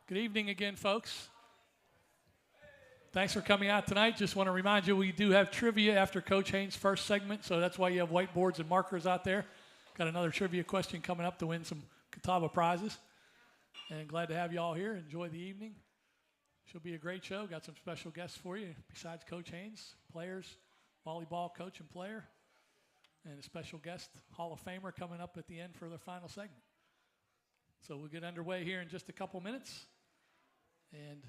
Good evening again, folks. Thanks for coming out tonight. Just want to remind you we do have trivia after Coach Haynes' first segment, so that's why you have whiteboards and markers out there. Got another trivia question coming up to win some Catawba prizes. And glad to have you all here. Enjoy the evening. Should be a great show. Got some special guests for you besides Coach Haynes, players, volleyball coach and player, and a special guest, Hall of Famer, coming up at the end for the final segment. So we'll get underway here in just a couple minutes. And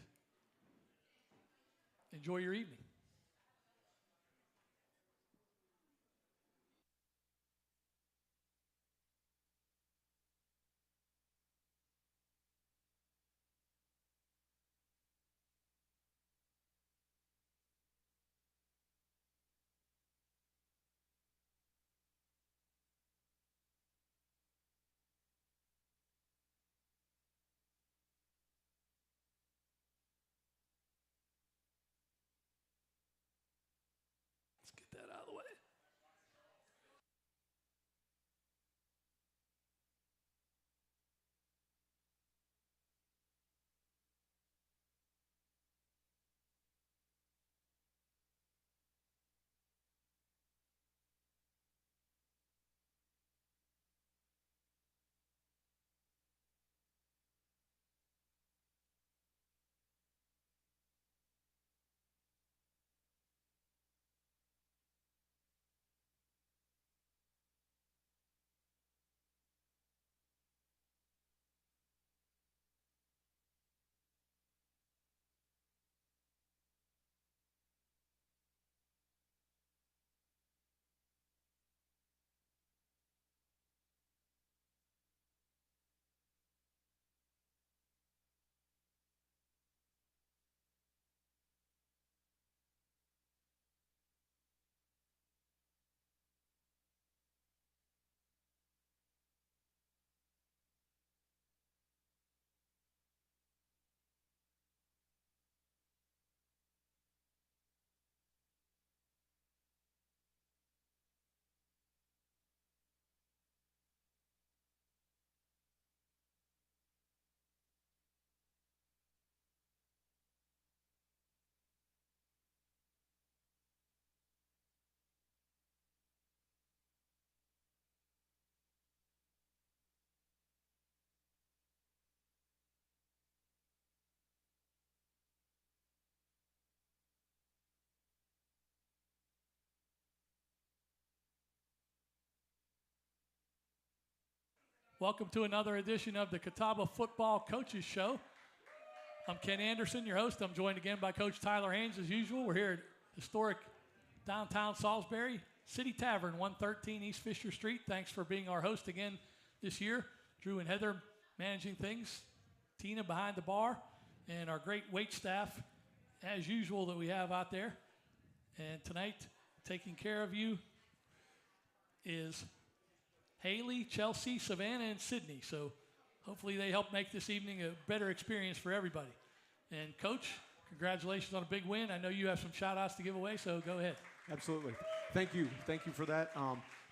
enjoy your evening. Let's get that out of the way. Welcome to another edition of the Catawba Football Coaches Show. I'm Ken Anderson, your host. I'm joined again by Coach Tyler Haynes as usual. We're here at historic downtown Salisbury City Tavern, 113 East Fisher Street. Thanks for being our host again this year. Drew and Heather managing things, Tina behind the bar, and our great wait staff as usual that we have out there. And tonight, taking care of you is Haley, Chelsea, Savannah, and Sydney. So hopefully they help make this evening a better experience for everybody. And Coach, congratulations on a big win. I know you have some shout-outs to give away, so go ahead. Absolutely. Thank you. Thank you for that.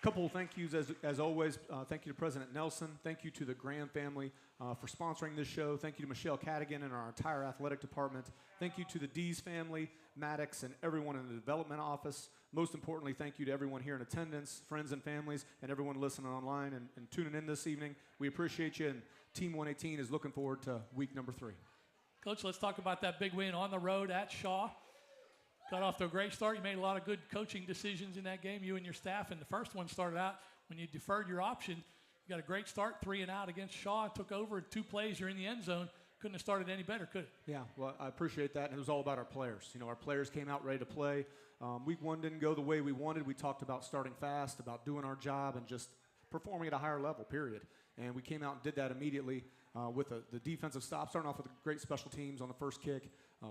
Couple of thank yous as always. Thank you to President Nelson. Thank you to the Graham family for sponsoring this show. Thank you to Michelle Cadigan and our entire athletic department. Thank you to the Dees family, Maddox, and everyone in the development office. Most importantly, thank you to everyone here in attendance, friends and families, and everyone listening online and tuning in this evening. We appreciate you, and Team 118 is looking forward to week number 3. Coach, let's talk about that big win on the road at Shaw. Got off to a great start. You made a lot of good coaching decisions in that game, you and your staff. And the first one started out when you deferred your option. You got a great start, 3 and out against Shaw. Took over 2 plays. You're in the end zone. Couldn't have started any better, could it? Yeah, well, I appreciate that. And it was all about our players. You know, our players came out ready to play. Week 1 didn't go the way we wanted. We talked about starting fast, about doing our job, and just performing at a higher level, period. And we came out and did that immediately with the defensive stop, starting off with great special teams on the first kick.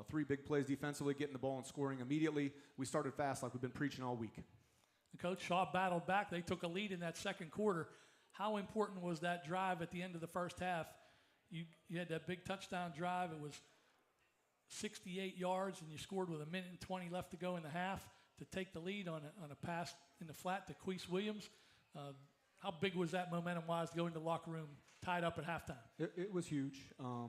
3 big plays defensively, getting the ball and scoring immediately. We started fast like we've been preaching all week. And Coach, Shaw battled back. They took a lead in that second quarter. How important was that drive at the end of the first half? You had that big touchdown drive. It was 68 yards, and you scored with 1:20 left to go in the half to take the lead on a pass in the flat to Queese Williams. How big was that momentum-wise to go into the locker room tied up at halftime. It was huge.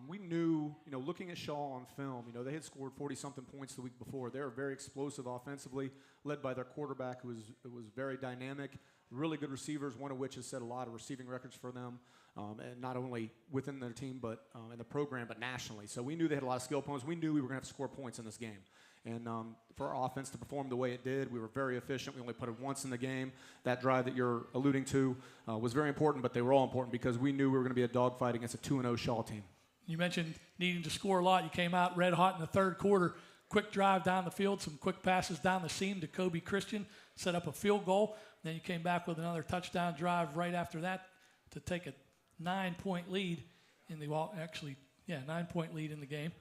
We knew, looking at Shaw on film, they had scored 40-something points the week before. They were very explosive offensively, led by their quarterback, who was very dynamic. Really good receivers, one of which has set a lot of receiving records for them, and not only within their team, but in the program, but nationally. So we knew they had a lot of skill opponents. We knew we were going to have to score points in this game. And for our offense to perform the way it did, we were very efficient. We only put it once in the game. That drive that you're alluding to was very important, but they were all important because we knew we were going to be a dogfight against a 2-0 Shaw team. You mentioned needing to score a lot. You came out red hot in the third quarter. Quick drive down the field, some quick passes down the seam to Kobe Christian, set up a field goal. Then you came back with another touchdown drive right after that to take a 9-point lead in the 9-point lead in the game.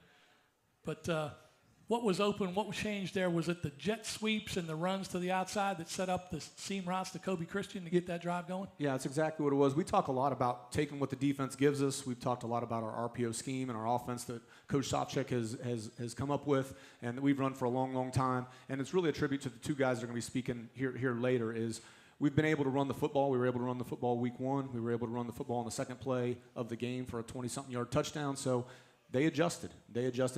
But what was open, what was changed there? Was it the jet sweeps and the runs to the outside that set up the seam routes to Kobe Christian to get that drive going? Yeah, that's exactly what it was. We talk a lot about taking what the defense gives us. We've talked a lot about our RPO scheme and our offense that Coach Sopcich has come up with and that we've run for a long, long time. And it's really a tribute to the two guys that are going to be speaking here later is we've been able to run the football. We were able to run the football week 1. We were able to run the football on the second play of the game for a 20-something yard touchdown. So they adjusted,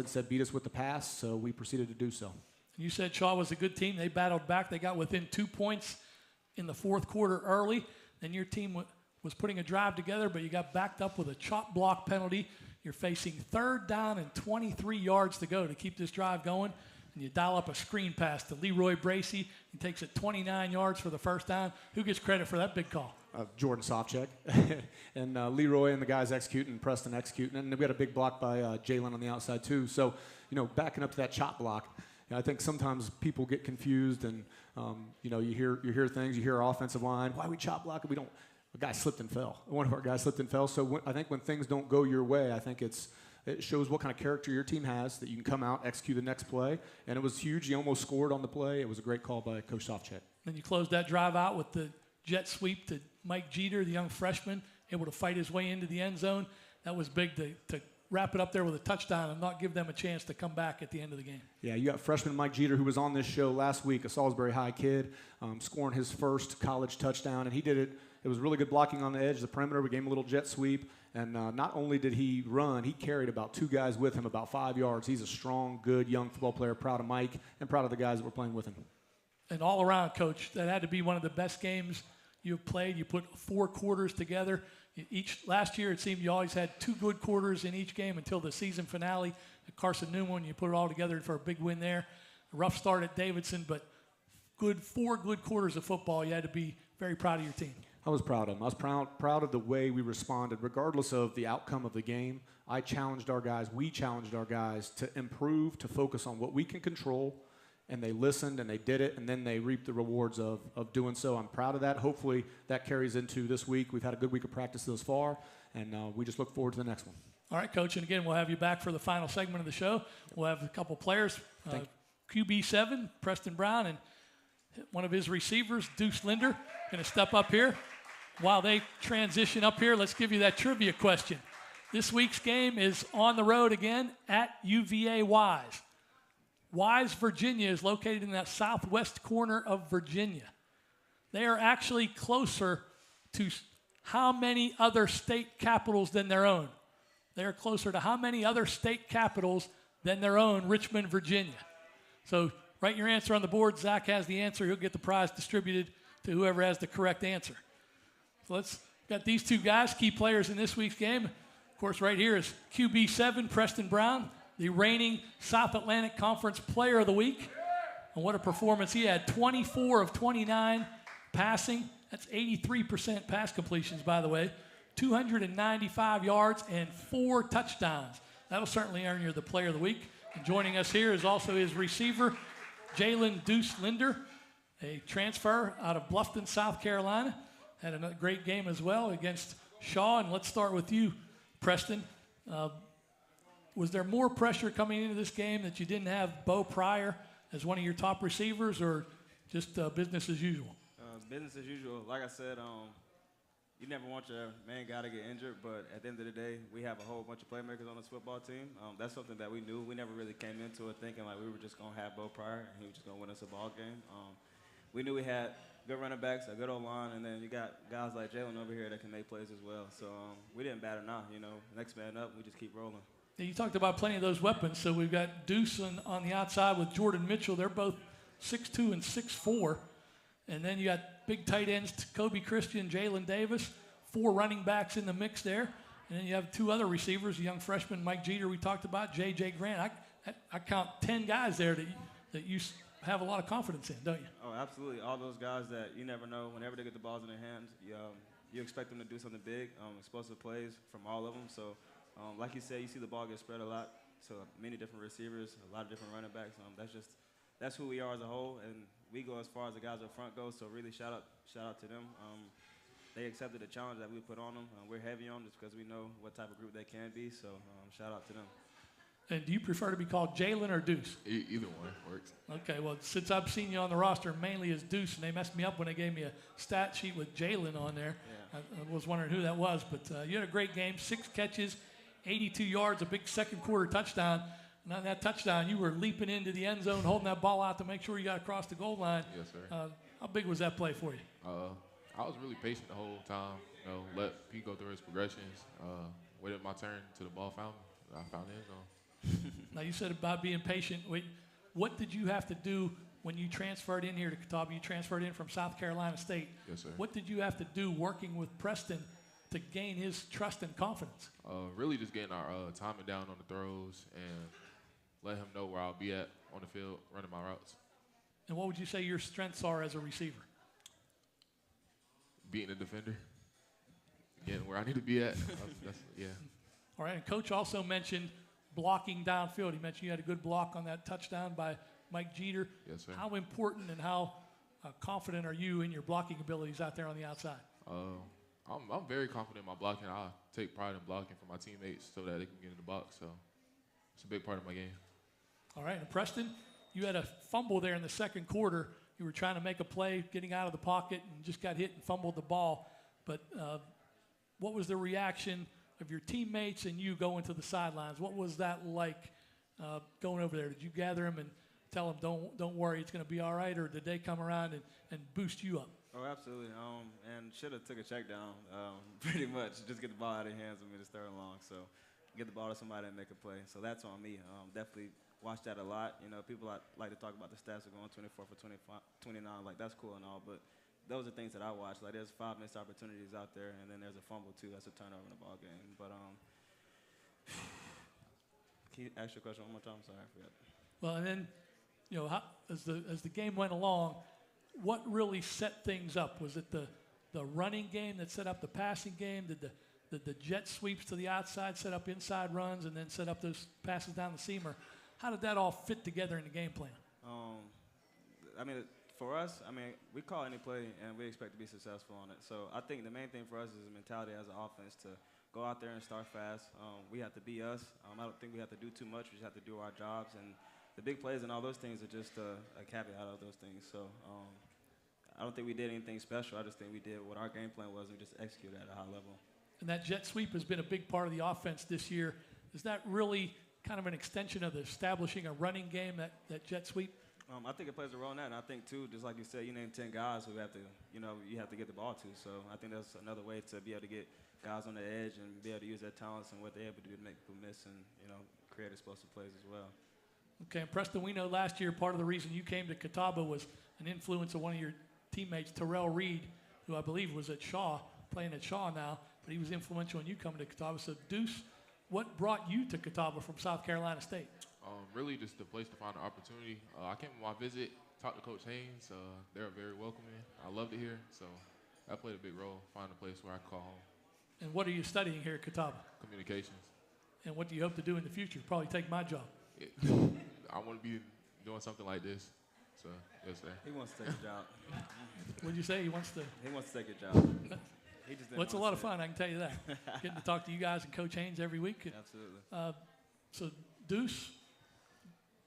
said beat us with the pass, so we proceeded to do so. You said Shaw was a good team. They battled back. They got within 2 points in the fourth quarter early. Then your team was putting a drive together, but you got backed up with a chop block penalty. You're facing 3rd down and 23 yards to go to keep this drive going. And you dial up a screen pass to Leroy Bracey. He takes it 29 yards for the first down. Who gets credit for that big call? Jordan Sopcich. And Leroy and the guys executing, Preston executing. And we had a big block by Jalen on the outside too. So, backing up to that chop block, I think sometimes people get confused and, you hear things, you hear our offensive line, why we chop block? A guy slipped and fell. One of our guys slipped and fell. So I think when things don't go your way, I think it shows what kind of character your team has, that you can come out, execute the next play. And it was huge. He almost scored on the play. It was a great call by Coach Sopcich. Then you closed that drive out with the jet sweep to Mike Jeter, the young freshman, able to fight his way into the end zone. That was big to wrap it up there with a touchdown and not give them a chance to come back at the end of the game. Yeah, you got freshman Mike Jeter, who was on this show last week, a Salisbury High kid, scoring his first college touchdown, and he did it. It was really good blocking on the edge, the perimeter. We gave him a little jet sweep, and not only did he run, he carried about 2 guys with him about 5 yards. He's a strong, good, young football player, proud of Mike and proud of the guys that were playing with him. And all around, Coach, that had to be one of the best games you've played. You put 4 quarters together. Last year, it seemed you always had 2 good quarters in each game until the season finale at Carson Newman. You put it all together for a big win there. A rough start at Davidson, but 4 good quarters of football. You had to be very proud of your team. I was proud of them. I was proud of the way we responded. Regardless of the outcome of the game, we challenged our guys to improve, to focus on what we can control, and they listened and they did it, and then they reaped the rewards of doing so. I'm proud of that. Hopefully that carries into this week. We've had a good week of practice thus far, and we just look forward to the next one. All right, Coach, and again, we'll have you back for the final segment of the show. We'll have a couple players, QB7, Preston Brown, and one of his receivers, Deuce Linder, going to step up here. While they transition up here, let's give you that trivia question. This week's game is on the road again at UVA Wise. Wise, Virginia is located in that southwest corner of Virginia. They are actually closer to how many other state capitals than their own? They are closer to how many other state capitals than their own Richmond, Virginia? So write your answer on the board. Zach has the answer. He'll get the prize distributed to whoever has the correct answer. So got these 2 guys, key players in this week's game. Of course, right here is QB7, Preston Brown, the reigning South Atlantic Conference Player of the Week. And what a performance he had. 24 of 29 passing. That's 83% pass completions, by the way. 295 yards and 4 touchdowns. That'll certainly earn you the Player of the Week. And joining us here is also his receiver, Jalen Deuce Linder, a transfer out of Bluffton, South Carolina. Had a great game as well against Shaw. And let's start with you, Preston. Was there more pressure coming into this game that you didn't have Bo Pryor as one of your top receivers, or just business as usual? Business as usual. Like I said, you never want your main guy to get injured, but at the end of the day, we have a whole bunch of playmakers on this football team. That's something that we knew. We never really came into it thinking like we were just going to have Bo Pryor and he was just going to win us a ball game. We knew we had good running backs, a good O-line, and then you got guys like Jalen over here that can make plays as well. So we didn't bat an eye, Next man up, we just keep rolling. You talked about plenty of those weapons. So we've got Deuce on the outside with Jordan Mitchell. They're both 6'2" and 6'4". And then you got big tight ends, Kobe Christian, Jalen Davis, 4 running backs in the mix there. And then you have 2 other receivers, a young freshman, Mike Jeter, we talked about, J.J. Grant. I count 10 guys there that you have a lot of confidence in, don't you? Oh, absolutely. All those guys that you never know, whenever they get the balls in their hands, you expect them to do something big, explosive plays from all of them. So, like you said, you see the ball get spread a lot. So many different receivers, a lot of different running backs. That's who we are as a whole, and we go as far as the guys up front go. So really, shout out to them. They accepted the challenge that we put on them. We're heavy on them just because we know what type of group they can be. So shout out to them. And do you prefer to be called Jalen or Deuce? Either one works. Okay, well, since I've seen you on the roster mainly as Deuce, and they messed me up when they gave me a stat sheet with Jalen on there. Yeah. I was wondering who that was, but you had a great game, 6 catches, 82 yards, a big second quarter touchdown. And on that touchdown, you were leaping into the end zone, holding that ball out to make sure you got across the goal line. Yes, sir. How big was that play for you? I was really patient the whole time. Let Pete go through his progressions. Waited my turn to the ball found me. I found the end zone. Now, you said about being patient. What did you have to do when you transferred in here to Catawba? You transferred in from South Carolina State. Yes, sir. What did you have to do working with Preston to gain his trust and confidence? Really just getting our timing down on the throws and let him know where I'll be at on the field running my routes. And what would you say your strengths are as a receiver? Beating the defender, getting where I need to be at. Yeah. All right, and Coach also mentioned blocking downfield. He mentioned you had a good block on that touchdown by Mike Jeter. Yes, sir. How important and how confident are you in your blocking abilities out there on the outside? I'm very confident in my blocking. I take pride in blocking for my teammates so that they can get in the box. So it's a big part of my game. All right, and Preston, you had a fumble there in the second quarter. You were trying to make a play, getting out of the pocket, and just got hit and fumbled the ball. But what was the reaction of your teammates and you going to the sidelines? What was that like going over there? Did you gather them and tell them, don't worry, it's going to be all right, or did they come around and boost you up? Oh, absolutely. And should have took a check down, pretty much. Just get the ball out of their hands when it's third and long. So get the ball to somebody and make a play. So that's on me. Definitely watch that a lot. People like to talk about the stats of going 24 for 25, 29. Like, that's cool and all, but those are things that I watch. Like, there's 5 missed opportunities out there, and then there's a fumble, too. That's a turnover in the ball game. But can you ask your question one more time? Sorry, I forgot. Well, and then, as the game went along, what really set things up? Was it the running game that set up the passing game? Did the jet sweeps to the outside set up inside runs and then set up those passes down the seam? Or how did that all fit together in the game plan? For us, we call any play and we expect to be successful on it. So I think the main thing for us is the mentality as an offense to go out there and start fast. We have to be us. I don't think we have to do too much. We just have to do our jobs. And the big plays and all those things are just a caveat of those things. So I don't think we did anything special. I just think we did what our game plan was and we just executed at a high level. And that jet sweep has been a big part of the offense this year. Is that really kind of an extension of establishing a running game, that jet sweep? I think it plays a role in that, and I think too, just like you said, you named 10 guys who have to, you have to get the ball to. So I think that's another way to be able to get guys on the edge and be able to use their talents and what they're able to do to make people miss and create explosive plays as well. Okay, and Preston, we know last year part of the reason you came to Catawba was an influence of one of your teammates, Terrell Reed, who I believe was at Shaw, playing at Shaw now, but he was influential in you coming to Catawba. So Deuce, what brought you to Catawba from South Carolina State? Really just the place to find an opportunity. I came on my visit, talked to Coach Haynes. They're very welcoming. I loved it here, so that played a big role, find a place where I call home. And what are you studying here at Catawba? Communications. And what do you hope to do in the future? Probably take my job. I want to be doing something like this. So, yes, sir. He wants to take a job. What'd you say? He wants to take a job. Well, it's a lot of fun, I can tell you that. Getting to talk to you guys and Coach Haynes every week. Absolutely. So, Deuce,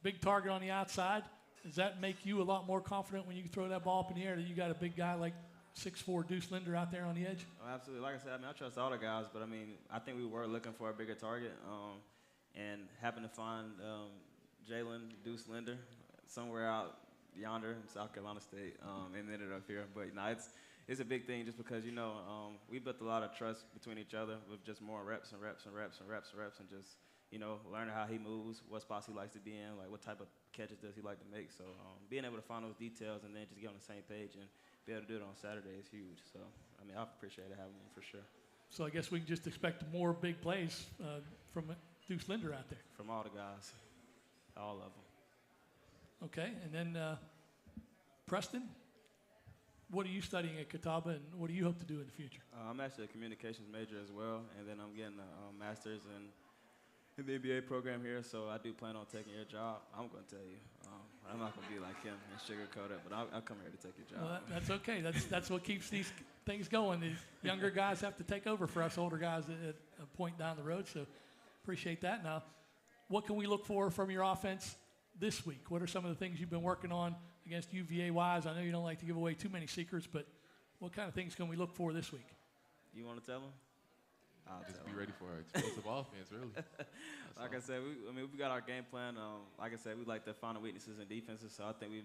big target on the outside. Does that make you a lot more confident when you throw that ball up in the air that you got a big guy like 6'4" Deuce Linder out there on the edge? Oh, absolutely. Like I said, I trust all the guys, but I think we were looking for a bigger target and happened to find Jalen Deuce Linder somewhere out yonder in South Carolina State, and ended up here. But it's a big thing just because we built a lot of trust between each other with just more reps and reps and reps and reps and reps and just learning how he moves, what spots he likes to be in, like what type of catches does he like to make. So being able to find those details and then just get on the same page and be able to do it on Saturday is huge. So I appreciate having him for sure. So I guess we can just expect more big plays from Deuce Linder out there. From all the guys, all of them. Okay, and then Preston, what are you studying at Catawba, and what do you hope to do in the future? I'm actually a communications major as well, and then I'm getting a master's in the MBA program here, so I do plan on taking your job. I'm going to tell you. I'm not going to be like him and sugarcoat it, but I'll come here to take your job. Well, that's okay. That's what keeps these things going. These younger guys have to take over for us older guys at a point down the road, so appreciate that. Now, what can we look for from your offense this week? What are some of the things you've been working on against UVA-wise? I know you don't like to give away too many secrets, but what kind of things can we look for this week? You want to tell them? I'll Just tell be 'em. ready for our explosive offense, really. Like I said, we got our game plan. Like I said, we like to find the weaknesses in defenses, so I think we've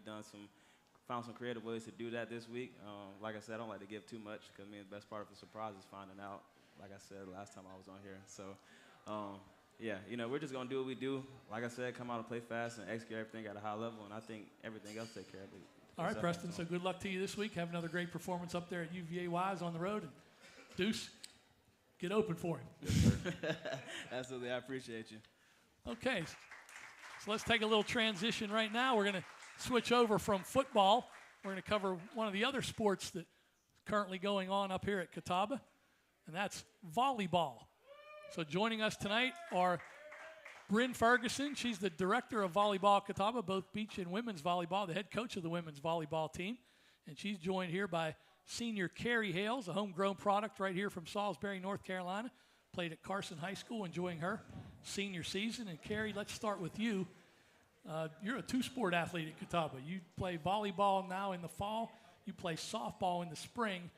found some creative ways to do that this week. Like I said, I don't like to give too much because the best part of the surprise is finding out. Like I said last time I was on here, so we're just gonna do what we do. Like I said, come out and play fast and execute everything at a high level, and I think everything else take care of it. All right, Preston, so good luck to you this week. Have another great performance up there at UVA-wise on the road. And Deuce, get open for him. Absolutely, I appreciate you. Okay, so let's take a little transition right now. We're going to switch over from football. We're going to cover one of the other sports that's currently going on up here at Catawba, and that's volleyball. So joining us tonight are Bryn Ferguson. She's the director of volleyball at Catawba, both beach and women's volleyball, the head coach of the women's volleyball team. And she's joined here by senior Carrie Hales, a homegrown product right here from Salisbury, North Carolina. Played at Carson High School, enjoying her senior season. And Carrie, let's start with you. You're a two-sport athlete at Catawba. You play volleyball now in the fall. You play softball in the spring.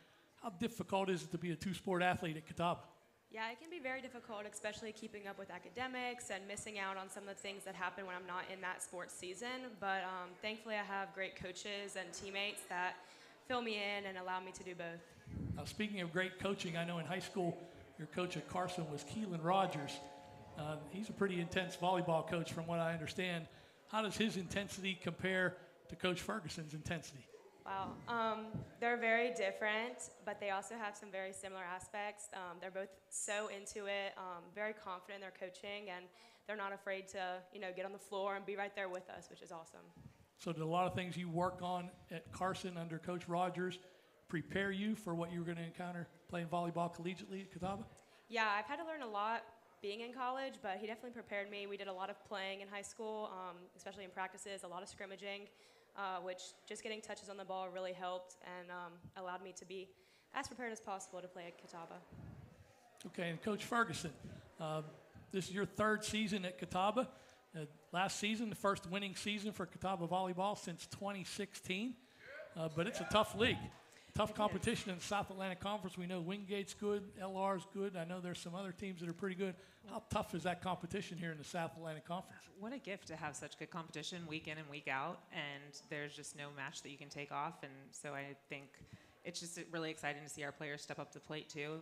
How difficult is it to be a two-sport athlete at Catawba? Yeah, it can be very difficult, especially keeping up with academics and missing out on some of the things that happen when I'm not in that sports season. But thankfully, I have great coaches and teammates that fill me in and allow me to do both. Now, speaking of great coaching, I know in high school, your coach at Carson was Keelan Rogers. He's a pretty intense volleyball coach from what I understand. How does his intensity compare to Coach Ferguson's intensity? Wow. They're very different, but they also have some very similar aspects. They're both so into it, very confident in their coaching, and they're not afraid to, get on the floor and be right there with us, which is awesome. So did a lot of things you work on at Carson under Coach Rogers prepare you for what you were going to encounter playing volleyball collegiately at Catawba? Yeah, I've had to learn a lot being in college, but he definitely prepared me. We did a lot of playing in high school, especially in practices, a lot of scrimmaging, which just getting touches on the ball really helped and allowed me to be as prepared as possible to play at Catawba. Okay, and Coach Ferguson, this is your third season at Catawba. Last season, the first winning season for Catawba volleyball since 2016. But it's a tough league, tough competition in the South Atlantic Conference. We know Wingate's good, LR's good. I know there's some other teams that are pretty good. How tough is that competition here in the South Atlantic Conference? What a gift to have such good competition week in and week out, and there's just no match that you can take off. And so I think it's just really exciting to see our players step up to the plate too.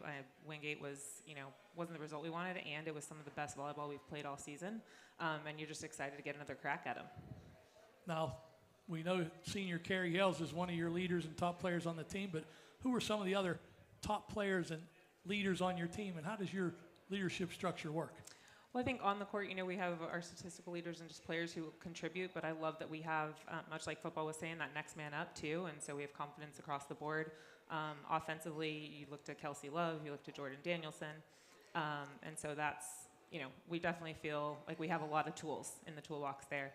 Wingate wasn't the result we wanted, and it was some of the best volleyball we've played all season. And you're just excited to get another crack at them. Now, we know senior Carrie Hales is one of your leaders and top players on the team, but who are some of the other top players and leaders on your team, and how does your leadership structure work? Well, I think on the court, we have our statistical leaders and just players who contribute, but I love that we have, much like football was saying, that next man up too, and so we have confidence across the board. Offensively, you looked at Kelsey Love, you looked at Jordan Danielson, and so that's, we definitely feel like we have a lot of tools in the toolbox there.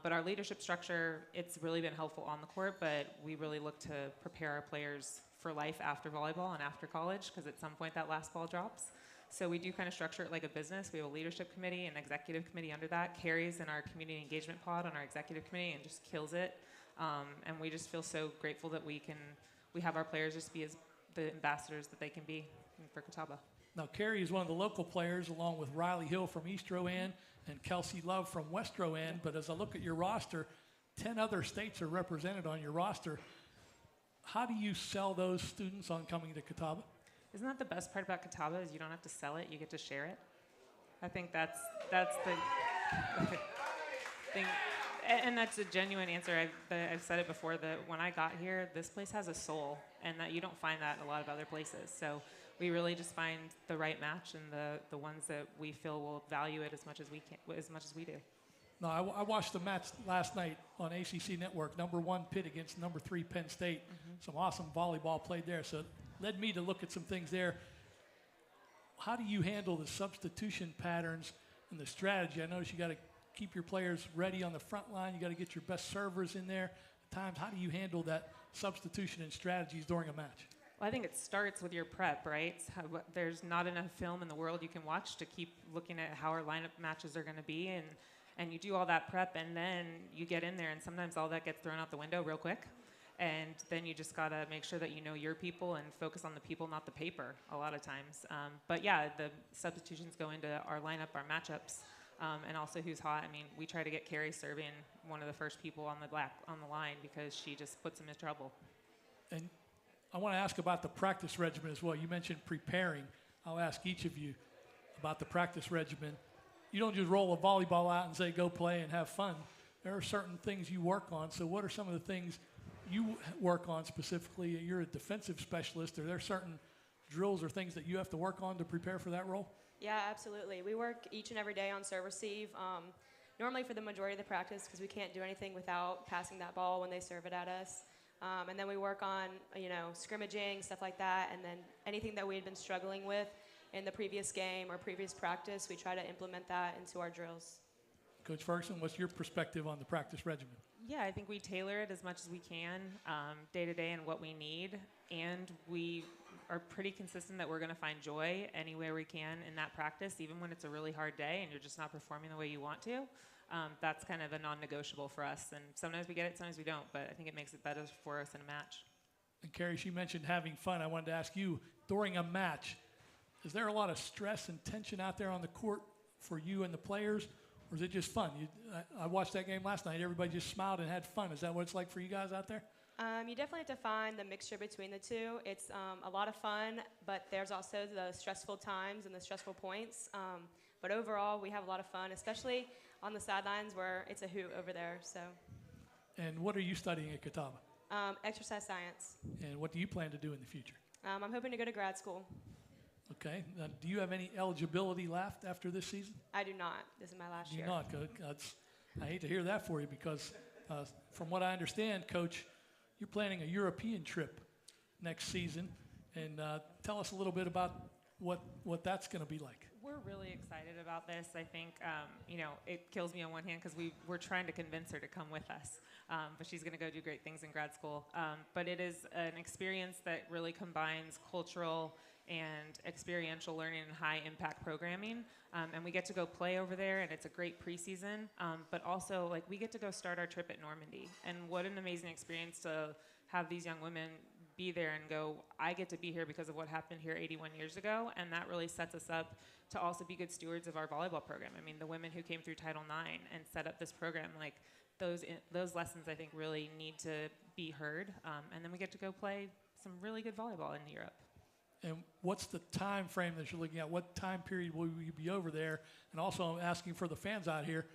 But our leadership structure, it's really been helpful on the court, but we really look to prepare our players for life after volleyball and after college, because at some point that last ball drops. So we do kind of structure it like a business. We have a leadership committee and executive committee under that. Carrie's in our community engagement pod on our executive committee and just kills it. And we just feel so grateful that we have our players just be as the ambassadors that they can be for Catawba. Now, Carrie is one of the local players, along with Riley Hill from East Rowan and Kelsey Love from West Rowan. But as I look at your roster, 10 other states are represented on your roster. How do you sell those students on coming to Catawba? Isn't that the best part about Catawba is you don't have to sell it, you get to share it? I think that's the thing. And that's a genuine answer. I've said it before that when I got here, this place has a soul, and that you don't find that in a lot of other places. So we really just find the right match and the ones that we feel will value it as much as we do. No, I watched the match last night on ACC Network, number 1 Pitt against number 3 Penn State. Some awesome volleyball played there, so it led me to look at some things there. How do you handle the substitution patterns and the strategy? I noticed you got to keep your players ready on the front line. You got to get your best servers in there. At times, how do you handle that substitution and strategies during a match? Well, I think it starts with your prep, right? There's not enough film in the world you can watch to keep looking at how our lineup matches are going to be, and you do all that prep, and then you get in there, and sometimes all that gets thrown out the window real quick. And then you just got to make sure that you know your people and focus on the people, not the paper, a lot of times. But yeah, the substitutions go into our lineup, our matchups, and also who's hot. I mean, we try to get Carrie serving one of the first people on the line because she just puts them in trouble. And I want to ask about the practice regimen as well. You mentioned preparing. I'll ask each of you about the practice regimen. You don't just roll a volleyball out and say, go play and have fun. There are certain things you work on. So what are some of the things you work on specifically? You're a defensive specialist. Are there certain drills or things that you have to work on to prepare for that role? Yeah, absolutely. We work each and every day on serve receive. Normally for the majority of the practice because we can't do anything without passing that ball when they serve it at us. And then we work on, scrimmaging, stuff like that. And then anything that we had been struggling with in the previous game or previous practice, we try to implement that into our drills. Coach Ferguson, what's your perspective on the practice regimen? Yeah, I think we tailor it as much as we can day to day and what we need. And we are pretty consistent that we're going to find joy anywhere we can in that practice, even when it's a really hard day and you're just not performing the way you want to. That's kind of a non-negotiable for us. And sometimes we get it, sometimes we don't. But I think it makes it better for us in a match. And Carrie, she mentioned having fun. I wanted to ask you, during a match, is there a lot of stress and tension out there on the court for you and the players? Or is it just fun? I watched that game last night. Everybody just smiled and had fun. Is that what it's like for you guys out there? You definitely have to find the mixture between the two. It's a lot of fun, but there's also the stressful times and the stressful points. But overall, we have a lot of fun, especially on the sidelines where it's a hoot over there. So. And what are you studying at Catawba? Exercise science. And what do you plan to do in the future? I'm hoping to go to grad school. Okay. Now, do you have any eligibility left after this season? I do not. This is my last year. You do not. Good. I hate to hear that for you because from what I understand, Coach, you're planning a European trip next season. And tell us a little bit about what that's going to be like. We're really excited about this. I think, it kills me on one hand because we're trying to convince her to come with us. But she's going to go do great things in grad school. But it is an experience that really combines cultural and experiential learning and high-impact programming. And we get to go play over there, and it's a great preseason. But also, we get to go start our trip at Normandy. And what an amazing experience to have these young women be there and go, I get to be here because of what happened here 81 years ago, and that really sets us up to also be good stewards of our volleyball program. I mean, the women who came through Title IX and set up this program, those lessons I think really need to be heard, and then we get to go play some really good volleyball in Europe. And what's the time frame that you're looking at? What time period will you be over there? And also I'm asking for the fans out here,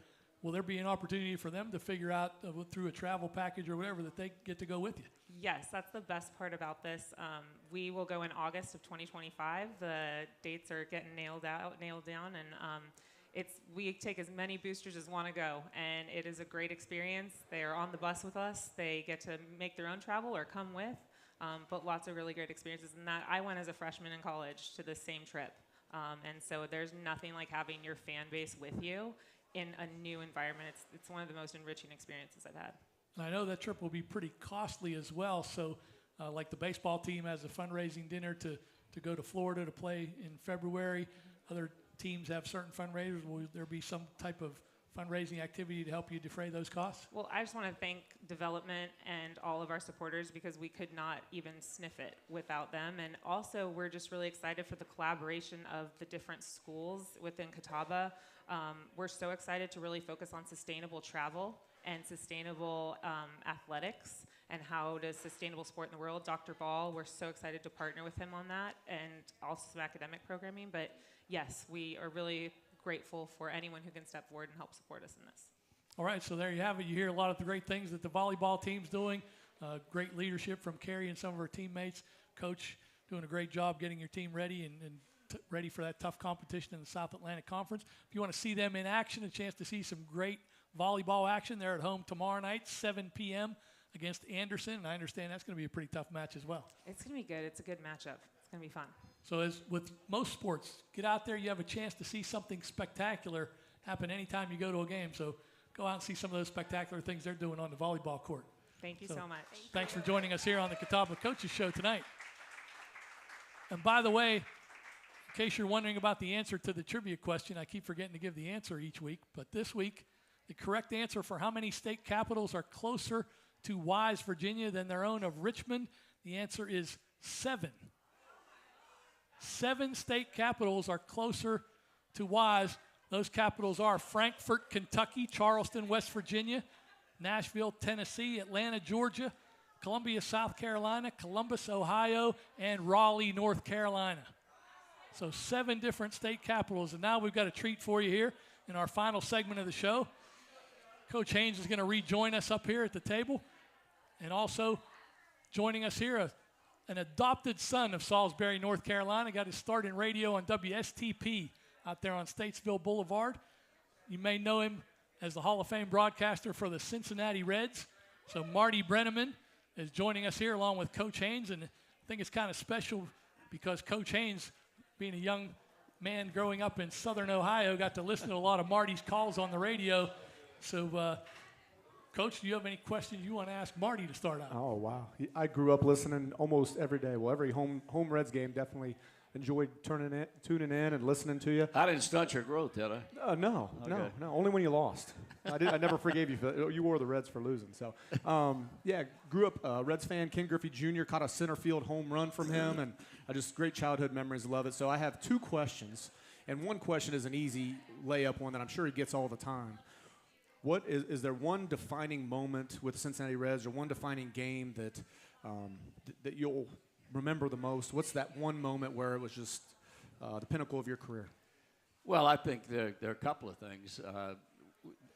will there be an opportunity for them to figure out through a travel package or whatever that they get to go with you? Yes, that's the best part about this. We will go in August of 2025. The dates are getting nailed down, and we take as many boosters as want to go, and it is a great experience. They are on the bus with us. They get to make their own travel or come with, but lots of really great experiences. And that I went as a freshman in college to the same trip, and so there's nothing like having your fan base with you in a new environment. It's one of the most enriching experiences I've had. And I know that trip will be pretty costly as well. So, like the baseball team has a fundraising dinner to go to Florida to play in February. Other teams have certain fundraisers. Will there be some type of fundraising activity to help you defray those costs? Well, I just want to thank development and all of our supporters because we could not even sniff it without them. And also, we're just really excited for the collaboration of the different schools within Catawba. We're so excited to really focus on sustainable travel and sustainable athletics and how does sustainable sport in the world. Dr. Ball, we're so excited to partner with him on that, and also some academic programming. But yes, we are really grateful for anyone who can step forward and help support us in this. All right, so there you have it. You hear a lot of the great things that the volleyball team's doing. Great leadership from Carrie and some of her teammates. Coach doing a great job getting your team ready and ready for that tough competition in the South Atlantic Conference. If you want to see them in action, a chance to see some great volleyball action, they're at home tomorrow night, 7 p.m. against Anderson. And I understand that's going to be a pretty tough match as well. It's going to be good. It's a good matchup. It's going to be fun. So as with most sports, get out there. You have a chance to see something spectacular happen anytime you go to a game. So go out and see some of those spectacular things they're doing on the volleyball court. Thank you so much. Thanks for joining us here on the Catawba Coaches Show tonight. And by the way, in case you're wondering about the answer to the trivia question, I keep forgetting to give the answer each week. But this week, the correct answer for how many state capitals are closer to Wise, Virginia than their own of Richmond, the answer is 7. 7 state capitals are closer to Wise. Those capitals are Frankfort, Kentucky, Charleston, West Virginia, Nashville, Tennessee, Atlanta, Georgia, Columbia, South Carolina, Columbus, Ohio, and Raleigh, North Carolina. So 7 different state capitals. And now we've got a treat for you here in our final segment of the show. Coach Haynes is going to rejoin us up here at the table. And also joining us here, an adopted son of Salisbury, North Carolina, got his start in radio on WSTP out there on Statesville Boulevard. You may know him as the Hall of Fame broadcaster for the Cincinnati Reds. So Marty Brenneman is joining us here along with Coach Haynes, and I think it's kind of special because Coach Haynes, being a young man growing up in southern Ohio, got to listen to a lot of Marty's calls on the radio. So, Coach, do you have any questions you want to ask Marty to start out? Oh, wow. I grew up listening almost every day. Well, every home Reds game, definitely enjoyed tuning in and listening to you. I didn't stunt your growth, did I? No. Only when you lost. I never forgave you for you wore the Reds for losing. So, yeah, grew up Reds fan. Ken Griffey Jr. caught a center field home run from him, and just great childhood memories. Love it. So I have 2 questions, and one question is an easy layup one that I'm sure he gets all the time. What is there one defining moment with the Cincinnati Reds, or one defining game that that you'll remember the most? What's that one moment where it was just the pinnacle of your career? Well, I think there are a couple of things.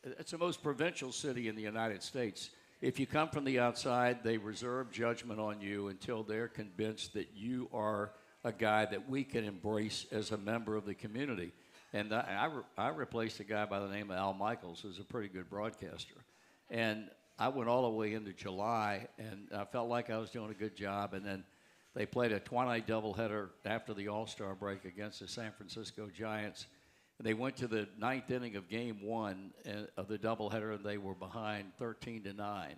It's the most provincial city in the United States. If you come from the outside, they reserve judgment on you until they're convinced that you are a guy that we can embrace as a member of the community. And I replaced a guy by the name of Al Michaels, who's a pretty good broadcaster. And I went all the way into July, and I felt like I was doing a good job. And then they played a twilight doubleheader after the All-Star break against the San Francisco Giants. And they went to the 9th inning of Game 1 of the doubleheader, and they were behind 13-9.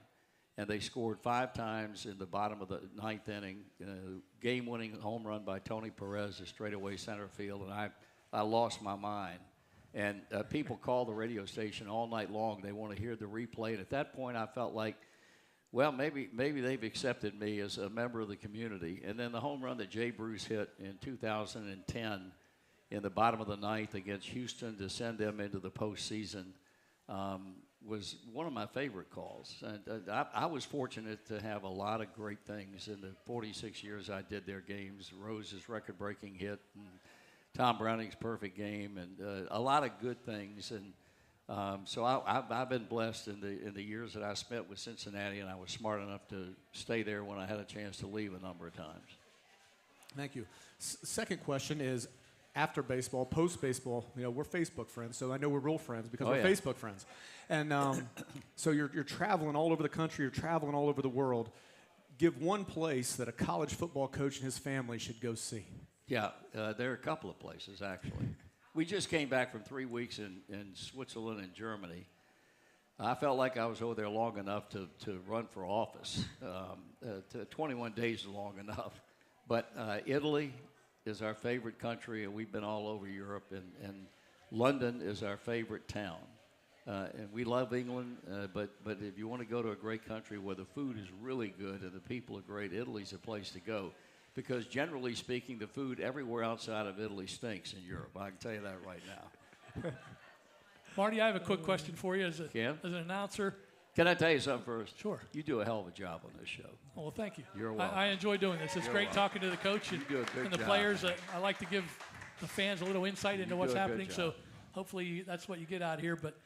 And they scored 5 times in the bottom of the 9th inning. Game-winning home run by Tony Perez to straightaway center field, and I lost my mind. And people call the radio station all night long. They want to hear the replay. And at that point, I felt like, well, maybe they've accepted me as a member of the community. And then the home run that Jay Bruce hit in 2010 in the bottom of the 9th against Houston to send them into the postseason was one of my favorite calls. And I was fortunate to have a lot of great things in the 46 years I did their games. Rose's record-breaking hit, and Tom Browning's perfect game, and a lot of good things. And so I've been blessed in the years that I spent with Cincinnati, and I was smart enough to stay there when I had a chance to leave a number of times. Thank you. Second question is, after baseball, post-baseball, we're Facebook friends, so I know we're real friends because we're Facebook friends. And so you're traveling all over the country, you're traveling all over the world. Give one place that a college football coach and his family should go see. Yeah, there are a couple of places, actually. We just came back from 3 weeks in Switzerland and Germany. I felt like I was over there long enough to run for office. 21 days is long enough. But Italy is our favorite country, and we've been all over Europe, and London is our favorite town. And we love England, but if you want to go to a great country where the food is really good and the people are great, Italy's a place to go. Because generally speaking, the food everywhere outside of Italy stinks in Europe. I can tell you that right now. Marty, I have a quick question for you. As an announcer, Can I tell you something first? Sure. You do a hell of a job on this show. Oh, well, thank you. You're welcome. I enjoy doing this. It's You're great welcome. talking to the coach and, You do a good and the job. players. I like to give the fans a little insight into You what's do a good happening. So job. hopefully that's what you get out here. But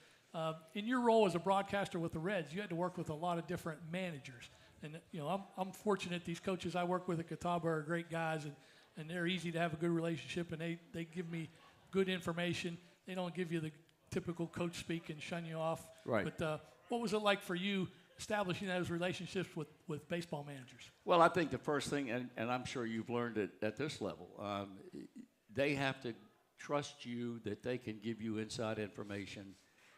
in your role as a broadcaster with the Reds, you had to work with a lot of different managers. And, you know, I'm fortunate these coaches I work with at Catawba are great guys, and they're easy to have a good relationship, and they give me good information. They don't give you the typical coach speak and shun you off. Right. But what was it like for you establishing those relationships with baseball managers? Well, I think the first thing, and I'm sure you've learned it at this level, they have to trust you that they can give you inside information,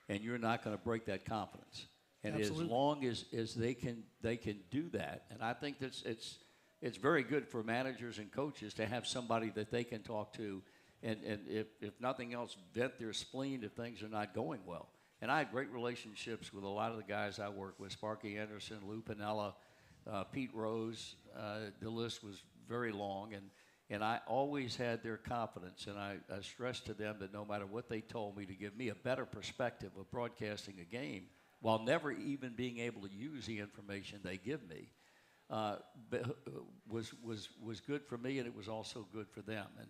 and you're not going to break that confidence. And Absolutely. as long as they can do that, and I think that's it's very good for managers and coaches to have somebody that they can talk to, and if nothing else, vent their spleen if things are not going well. And I had great relationships with a lot of the guys I work with: Sparky Anderson, Lou Piniella, Pete Rose. The list was very long, and I always had their confidence, and I stressed to them that no matter what they told me, to give me a better perspective of broadcasting a game, while never even being able to use the information they give me, was good for me, and it was also good for them. And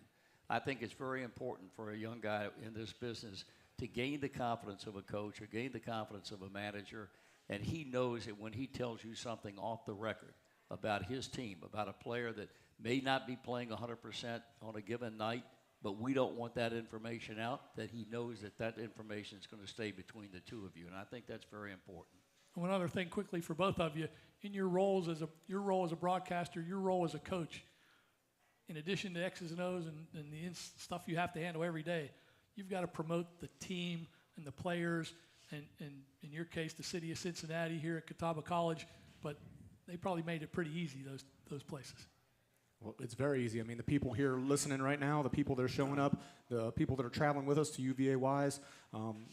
I think it's very important for a young guy in this business to gain the confidence of a coach or gain the confidence of a manager, and he knows that when he tells you something off the record about his team, about a player that may not be playing 100% on a given night, but we don't want that information out, that he knows that information is going to stay between the two of you, and I think that's very important. One other thing quickly for both of you, in your roles your role as a broadcaster, your role as a coach, in addition to X's and O's and the stuff you have to handle every day, you've got to promote the team and the players, and in your case, the city of Cincinnati here at Catawba College, but they probably made it pretty easy, those places. Well, it's very easy. I mean, the people here listening right now, the people that are showing up, the people that are traveling with us to UVA-wise,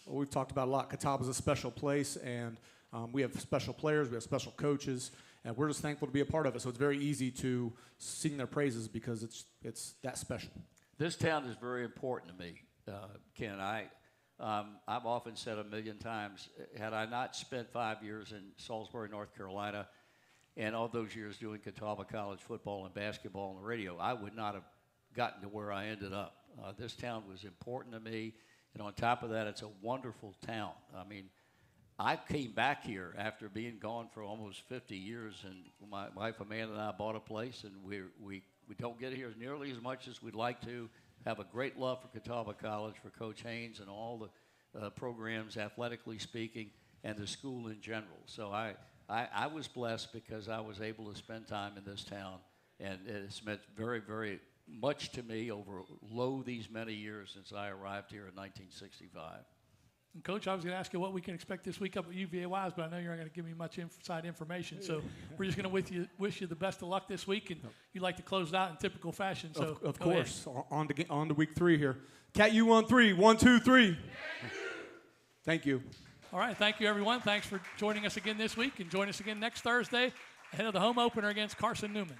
we've talked about a lot. Catawba's a special place, and we have special players, we have special coaches, and we're just thankful to be a part of it. So it's very easy to sing their praises because it's that special. This town is very important to me, Ken. I've often said a million times, had I not spent 5 years in Salisbury, North Carolina, and all those years doing Catawba College football and basketball on the radio, I would not have gotten to where I ended up. This town was important to me, and on top of that, it's a wonderful town. I mean, I came back here after being gone for almost 50 years, and my wife Amanda and I bought a place, and we don't get here nearly as much as we'd like to. Have a great love for Catawba College, for Coach Haynes and all the programs, athletically speaking, and the school in general. So I was blessed because I was able to spend time in this town, and it's meant very, very much to me over these many years since I arrived here in 1965. And Coach, I was going to ask you what we can expect this week up at UVA-wise, but I know you're not going to give me much inside information. So we're just going to wish you the best of luck this week, and you'd like to close it out in typical fashion. So of go course, ahead. on to week 3 here. Cat U13, 1, 2, 3. Thank you. All right, thank you, everyone. Thanks for joining us again this week, and join us again next Thursday ahead of the home opener against Carson Newman.